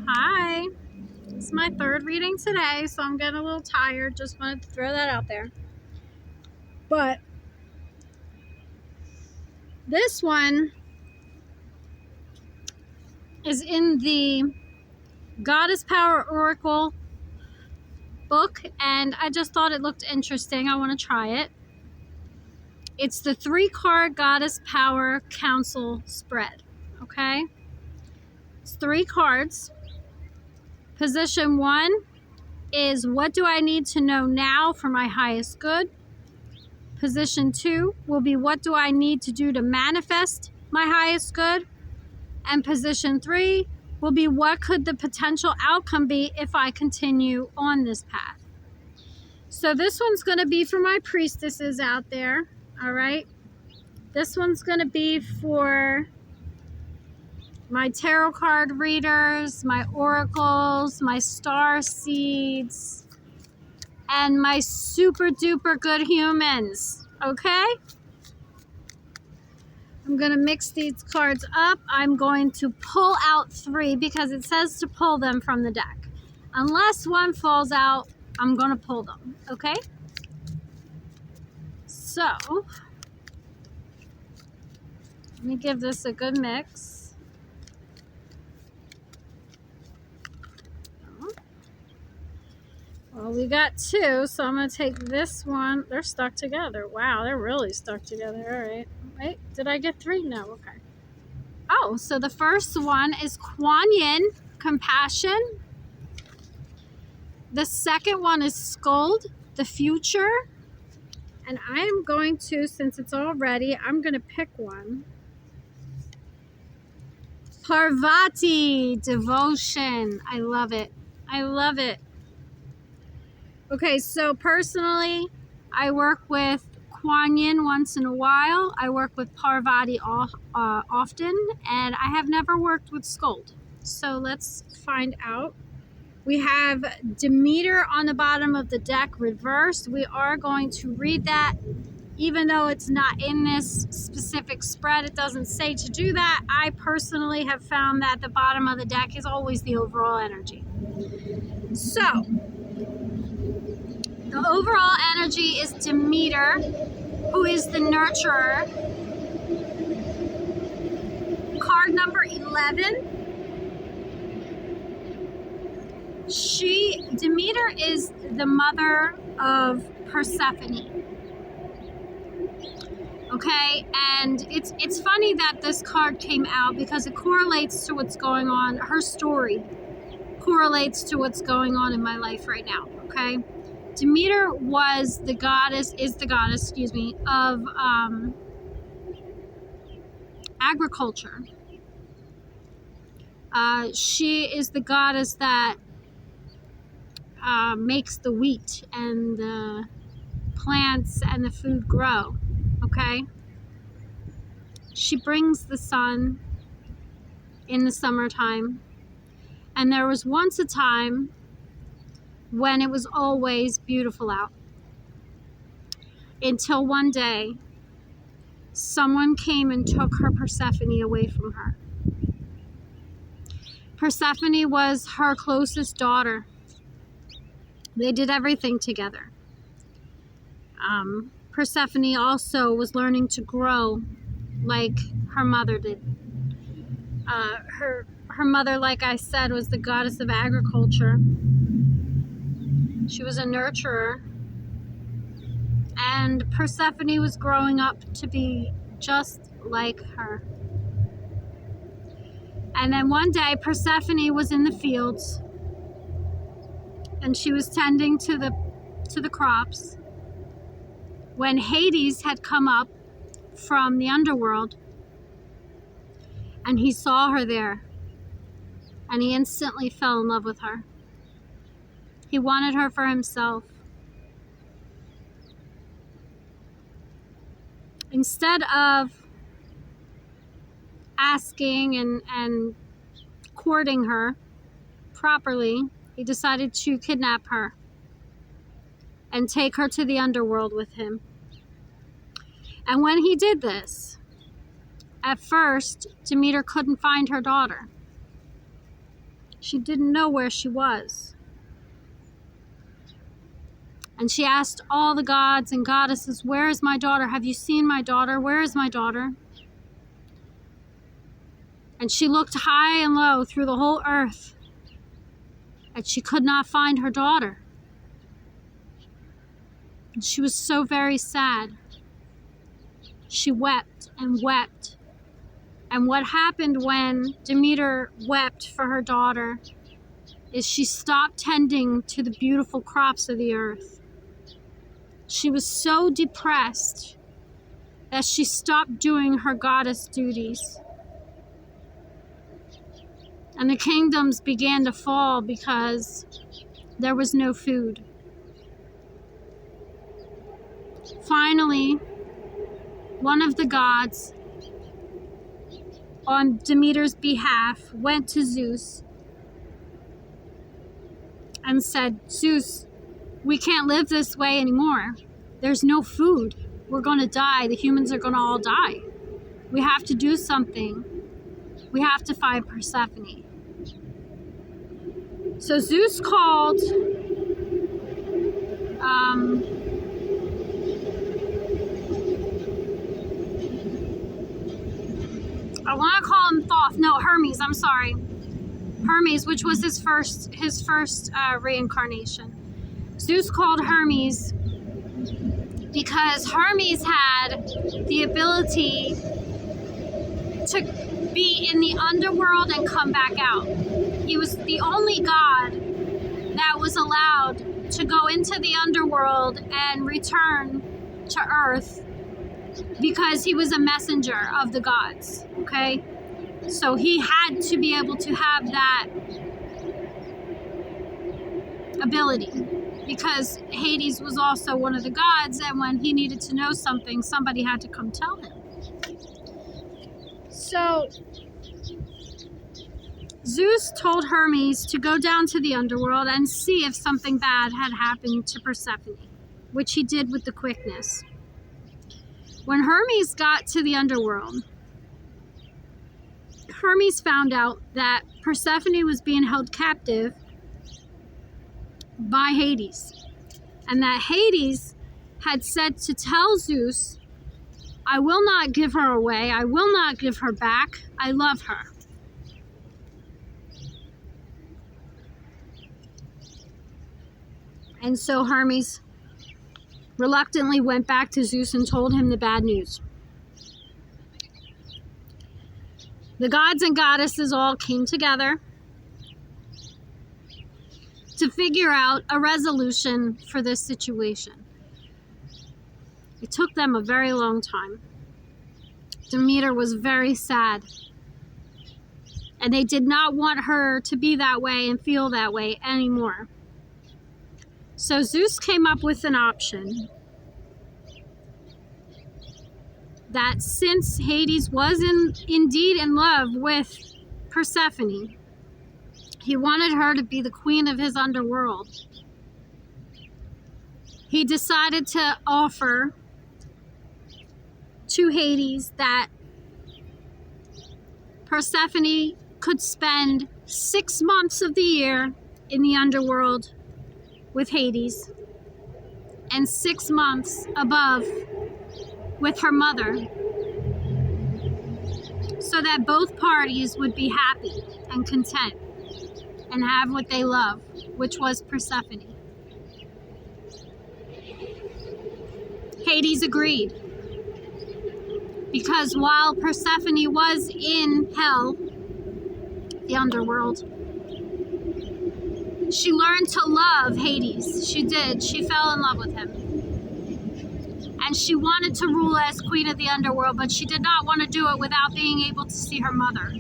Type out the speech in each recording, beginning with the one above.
Hi, it's my third reading today, so I'm getting a little tired. Just wanted to throw that out there. But this one is in the Goddess Power Oracle book, and I just thought it looked interesting. I want to try it. It's the 3-card Goddess Power Council spread. Okay? It's 3 cards. Position 1 is what do I need to know now for my highest good? Position 2 will be what do I need to do to manifest my highest good? And position 3 will be what could the potential outcome be if I continue on this path. So this one's going to be for my priestesses out there, all right? This one's going to be for my tarot card readers, my oracles, my star seeds, and my super duper good humans, okay? I'm going to mix these cards up. I'm going to pull out 3 because it says to pull them from the deck. Unless one falls out, I'm going to pull them, okay? So, let me give this a good mix. Well, we got 2, so I'm going to take this one. They're stuck together. Wow, they're really stuck together. All right. Wait, did I get 3? No, okay. Oh, so the first one is Kuan Yin, Compassion. The second one is Scold, the Future. And I am going to, since it's all ready, I'm going to pick one. Parvati, Devotion. I love it. I love it. Okay, so personally, I work with Kuan Yin once in a while. I work with Parvati often, and I have never worked with Scold. So let's find out. We have Demeter on the bottom of the deck reversed. We are going to read that. Even though it's not in this specific spread, it doesn't say to do that. I personally have found that the bottom of the deck is always the overall energy. So, the overall energy is Demeter, who is the nurturer. Card number 11. Demeter is the mother of Persephone. Okay, and it's funny that this card came out because it correlates to what's going on. Her story correlates to what's going on in my life right now. Okay, Demeter is the goddess, of agriculture. She is the goddess that makes the wheat and the plants and the food grow. Okay, she brings the sun in the summertime, and there was once a time when it was always beautiful out, until one day someone came and took her Persephone away from her. Persephone was her closest daughter. They did everything together. Persephone also was learning to grow like her mother did. Her mother, like I said, was the goddess of agriculture. She was a nurturer. And Persephone was growing up to be just like her. And then one day, Persephone was in the fields, and she was tending to the crops, when Hades had come up from the underworld, and he saw her there, and he instantly fell in love with her. He wanted her for himself. Instead of asking and courting her properly, he decided to kidnap her and take her to the underworld with him. And when he did this, at first, Demeter couldn't find her daughter. She didn't know where she was. And she asked all the gods and goddesses, "Where is my daughter? Have you seen my daughter? Where is my daughter?" And she looked high and low through the whole earth, and she could not find her daughter. And she was so very sad. She wept and wept. And what happened when Demeter wept for her daughter is she stopped tending to the beautiful crops of the earth. She was so depressed that she stopped doing her goddess duties. And the kingdoms began to fall because there was no food. Finally, one of the gods, on Demeter's behalf, went to Zeus and said, "Zeus, we can't live this way anymore. There's no food. We're going to die. The humans are going to all die. We have to do something. We have to find Persephone." So Zeus called I want to call him Hermes, I'm sorry. Hermes, which was his first reincarnation. Zeus called Hermes because Hermes had the ability to be in the underworld and come back out. He was the only god that was allowed to go into the underworld and return to Earth because he was a messenger of the gods, okay? So he had to be able to have that ability because Hades was also one of the gods, and when he needed to know something, somebody had to come tell him. So Zeus told Hermes to go down to the underworld and see if something bad had happened to Persephone, which he did with the quickness. When Hermes got to the underworld, Hermes found out that Persephone was being held captive by Hades, and that Hades had said to tell Zeus, "I will not give her away. I will not give her back. I love her." And so Hermes reluctantly went back to Zeus and told him the bad news. The gods and goddesses all came together to figure out a resolution for this situation. It took them a very long time. Demeter was very sad, and they did not want her to be that way and feel that way anymore. So Zeus came up with an option that since Hades was indeed in love with Persephone, he wanted her to be the queen of his underworld. He decided to offer to Hades that Persephone could spend 6 months of the year in the underworld with Hades and 6 months above with her mother, so that both parties would be happy and content and have what they love, which was Persephone. Hades agreed, because while Persephone was in hell, the underworld, she learned to love Hades. She did. She fell in love with him. And she wanted to rule as queen of the underworld, but she did not want to do it without being able to see her mother.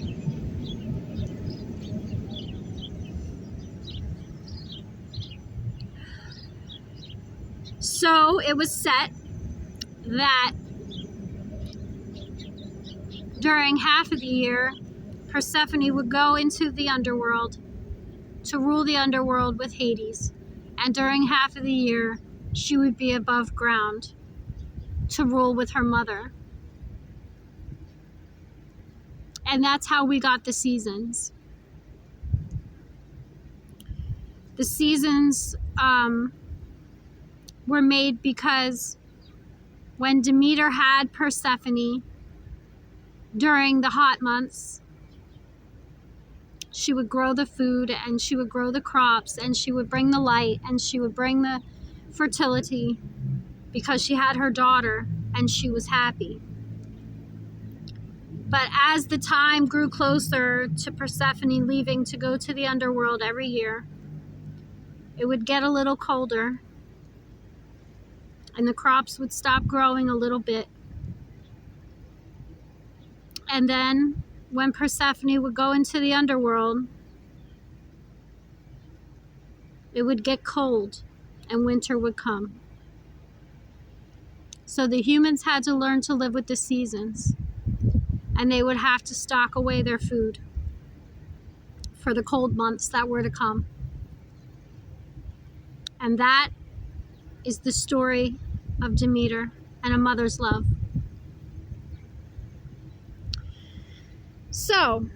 So it was set that during half of the year, Persephone would go into the underworld to rule the underworld with Hades, and during half of the year, she would be above ground to rule with her mother. And that's how we got the seasons. The seasons were made because when Demeter had Persephone during the hot months, she would grow the food and she would grow the crops and she would bring the light and she would bring the fertility because she had her daughter and she was happy. But as the time grew closer to Persephone leaving to go to the underworld every year, it would get a little colder and the crops would stop growing a little bit. And then when Persephone would go into the underworld, it would get cold and winter would come. So the humans had to learn to live with the seasons, and they would have to stock away their food for the cold months that were to come. And that is the story of Demeter and a mother's love. So,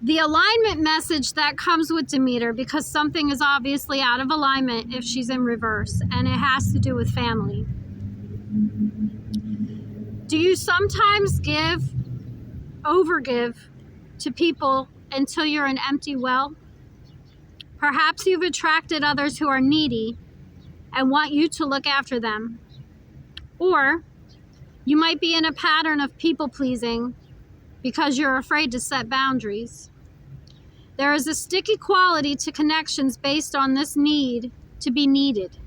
the alignment message that comes with Demeter, because something is obviously out of alignment if she's in reverse, and it has to do with family. Do you sometimes overgive to people until you're an empty well? Perhaps you've attracted others who are needy and want you to look after them. Or you might be in a pattern of people pleasing because you're afraid to set boundaries. There is a sticky quality to connections based on this need to be needed.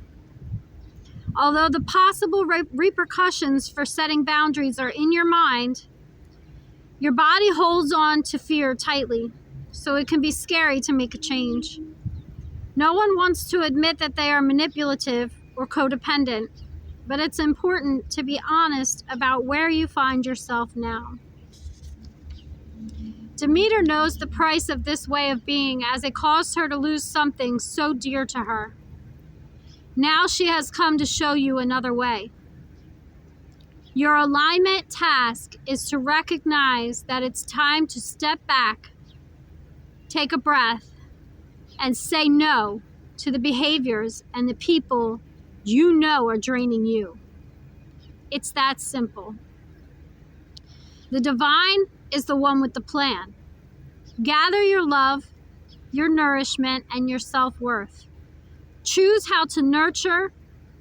Although the possible repercussions for setting boundaries are in your mind, your body holds on to fear tightly, so it can be scary to make a change. No one wants to admit that they are manipulative or codependent, but it's important to be honest about where you find yourself now. Demeter knows the price of this way of being, as it caused her to lose something so dear to her. Now she has come to show you another way. Your alignment task is to recognize that it's time to step back, take a breath, and say no to the behaviors and the people you know are draining you. It's that simple. The divine is the one with the plan. Gather your love, your nourishment, and your self-worth. Choose how to nurture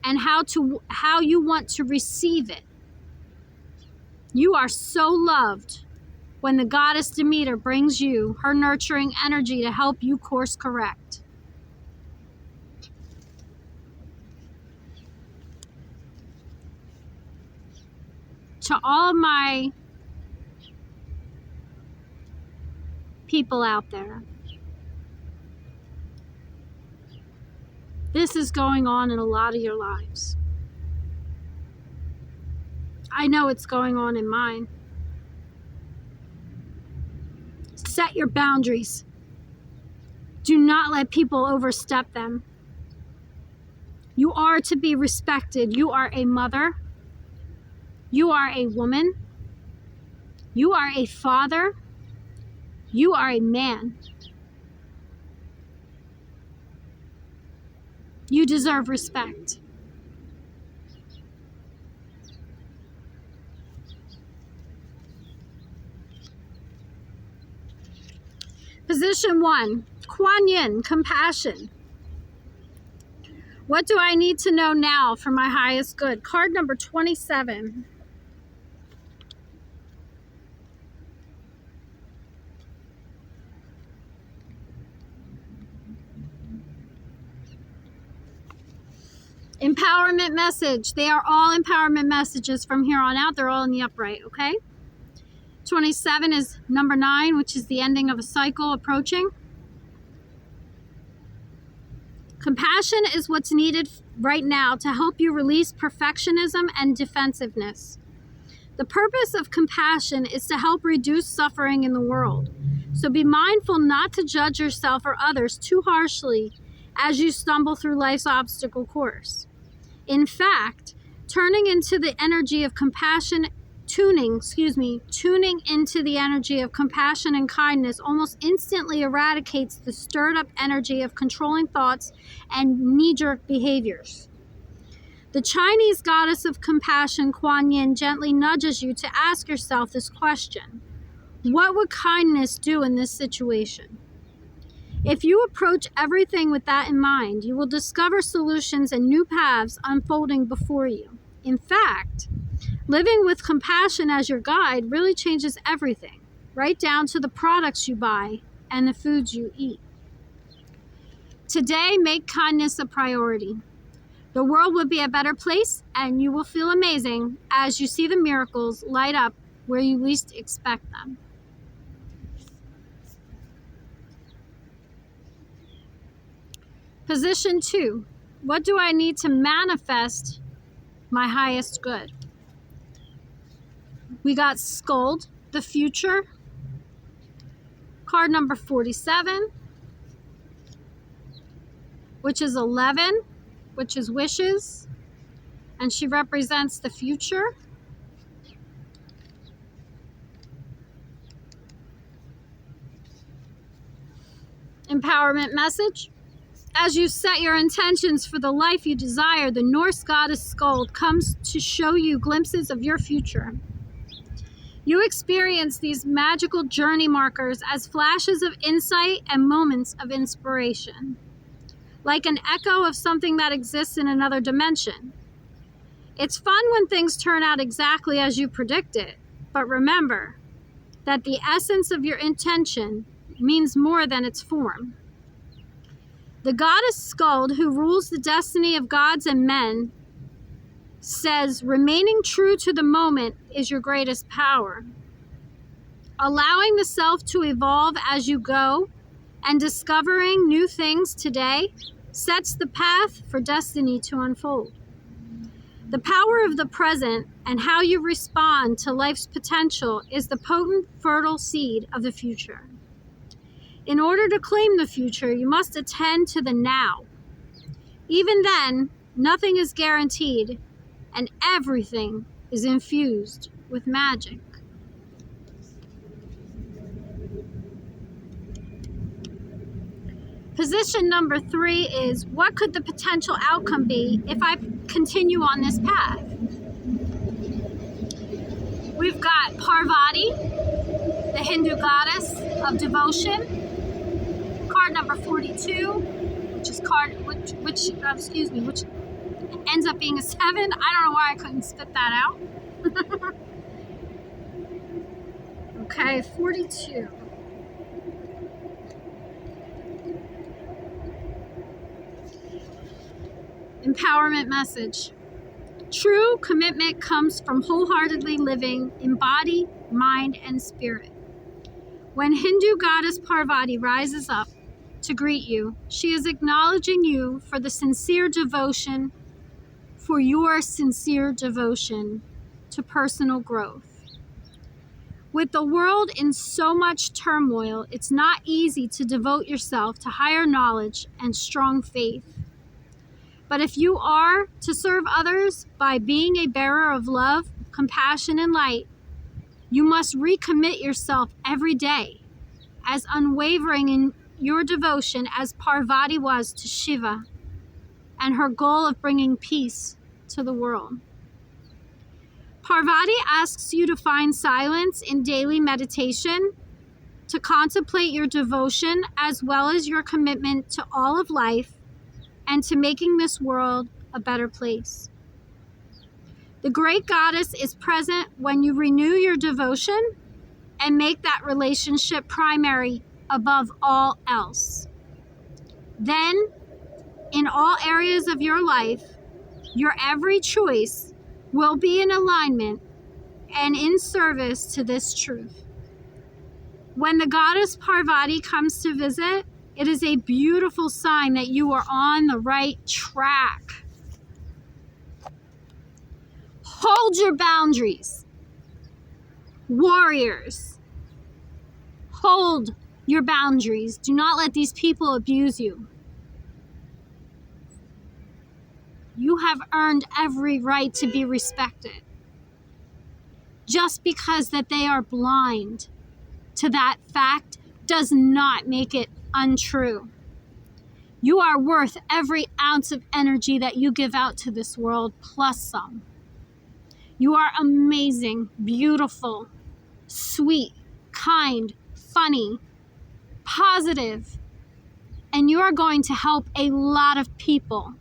and how you want to receive it. You are so loved when the goddess Demeter brings you her nurturing energy to help you course correct. To all my people out there, this is going on in a lot of your lives. I know it's going on in mine. Set your boundaries. Do not let people overstep them. You are to be respected. You are a mother. You are a woman. You are a father. You are a man. You deserve respect. Position 1, Kuan Yin, compassion. What do I need to know now for my highest good? Card number 27. Empowerment message. They are all empowerment messages from here on out. They're all in the upright, okay? 27 is number 9, which is the ending of a cycle approaching. Compassion is what's needed right now to help you release perfectionism and defensiveness. The purpose of compassion is to help reduce suffering in the world. So be mindful not to judge yourself or others too harshly as you stumble through life's obstacle course. In fact, turning into the energy of compassion tuning into the energy of compassion and kindness almost instantly eradicates the stirred up energy of controlling thoughts and knee-jerk behaviors. The Chinese goddess of compassion, Kuan Yin, gently nudges you to ask yourself this question: what would kindness do in this situation? If you approach everything with that in mind, you will discover solutions and new paths unfolding before you. In fact, living with compassion as your guide really changes everything, right down to the products you buy and the foods you eat. Today, make kindness a priority. The world will be a better place, and you will feel amazing as you see the miracles light up where you least expect them. Position 2. What do I need to manifest my highest good? We got Scold, the future. Card number 47, which is 11, which is wishes, and she represents the future. Empowerment message. As you set your intentions for the life you desire, the Norse goddess Skuld comes to show you glimpses of your future. You experience these magical journey markers as flashes of insight and moments of inspiration, like an echo of something that exists in another dimension. It's fun when things turn out exactly as you predicted, but remember that the essence of your intention means more than its form. The goddess Skuld, who rules the destiny of gods and men, says remaining true to the moment is your greatest power. Allowing the self to evolve as you go and discovering new things today sets the path for destiny to unfold. The power of the present and how you respond to life's potential is the potent, fertile seed of the future. In order to claim the future, you must attend to the now. Even then, nothing is guaranteed, and everything is infused with magic. Position number 3 is, what could the potential outcome be if I continue on this path? We've got Parvati, the Hindu goddess of devotion. Card number 42, which ends up being a 7. I don't know why I couldn't spit that out. Okay, 42. Empowerment message. True commitment comes from wholeheartedly living in body, mind, and spirit. When Hindu goddess Parvati rises up to greet you, she is acknowledging you for your sincere devotion to personal growth. With the world in so much turmoil, it's not easy to devote yourself to higher knowledge and strong faith. But if you are to serve others by being a bearer of love, compassion, and light, you must recommit yourself every day, as unwavering in your devotion as Parvati was to Shiva and her goal of bringing peace to the world. Parvati asks you to find silence in daily meditation, to contemplate your devotion as well as your commitment to all of life and to making this world a better place. The great goddess is present when you renew your devotion and make that relationship primary above all else. Then, in all areas of your life, your every choice will be in alignment and in service to this truth. When the goddess Parvati comes to visit, it is a beautiful sign that you are on the right track. Hold your boundaries. Warriors, hold your boundaries. Do not let these people abuse you. You have earned every right to be respected. Just because that they are blind to that fact does not make it untrue. You are worth every ounce of energy that you give out to this world, plus some. You are amazing, beautiful, sweet, kind, funny, positive, and you are going to help a lot of people.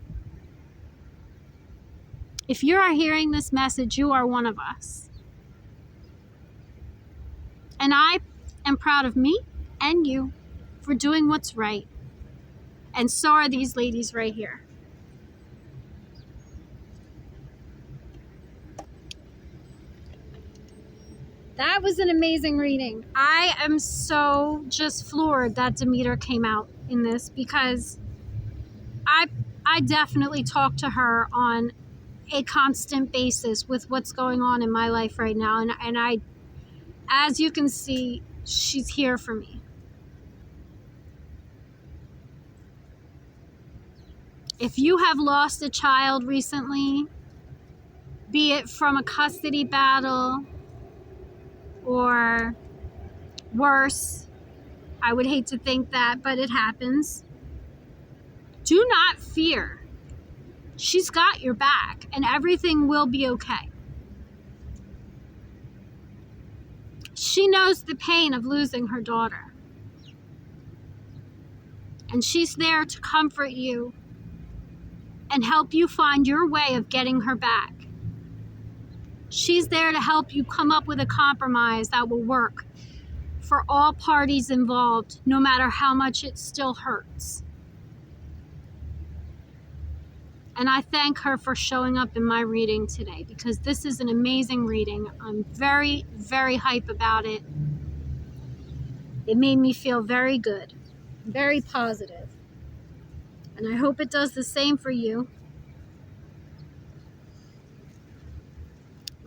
If you are hearing this message, you are one of us. And I am proud of me and you for doing what's right. And so are these ladies right here. That was an amazing reading. I am so just floored that Demeter came out in this, because I definitely talk to her on a constant basis with what's going on in my life right now. And I, as you can see, she's here for me. If you have lost a child recently, be it from a custody battle or worse, I would hate to think that, but it happens. Do not fear. She's got your back and everything will be okay. She knows the pain of losing her daughter. And she's there to comfort you and help you find your way of getting her back. She's there to help you come up with a compromise that will work for all parties involved, no matter how much it still hurts. And I thank her for showing up in my reading today, because this is an amazing reading. I'm very, very hype about it. It made me feel very good, very positive. And I hope it does the same for you.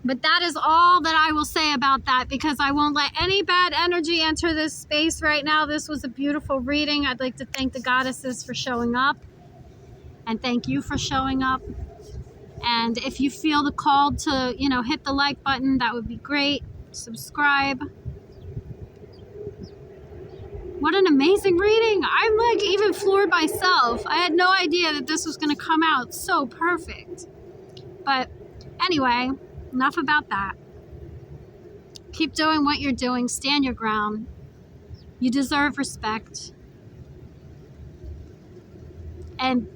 But that is all that I will say about that, because I won't let any bad energy enter this space right now. This was a beautiful reading. I'd like to thank the goddesses for showing up. And thank you for showing up. And if you feel the call to, hit the like button, that would be great. Subscribe. What an amazing reading. I'm like even floored myself. I had no idea that this was going to come out so perfect. But anyway, enough about that. Keep doing what you're doing. Stand your ground. You deserve respect. And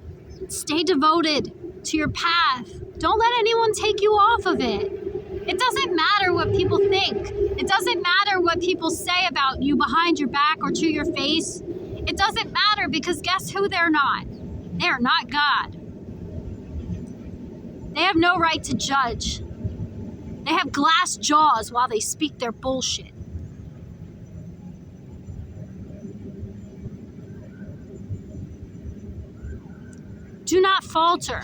stay devoted to your path. Don't let anyone take you off of it. It doesn't matter what people think. It doesn't matter what people say about you behind your back or to your face. It doesn't matter, because guess who they're not? They are not God. They have no right to judge. They have glass jaws while they speak their bullshit. Do not falter.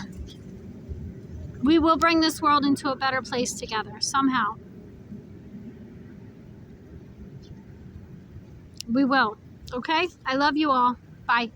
We will bring this world into a better place together, somehow. We will. Okay? I love you all. Bye.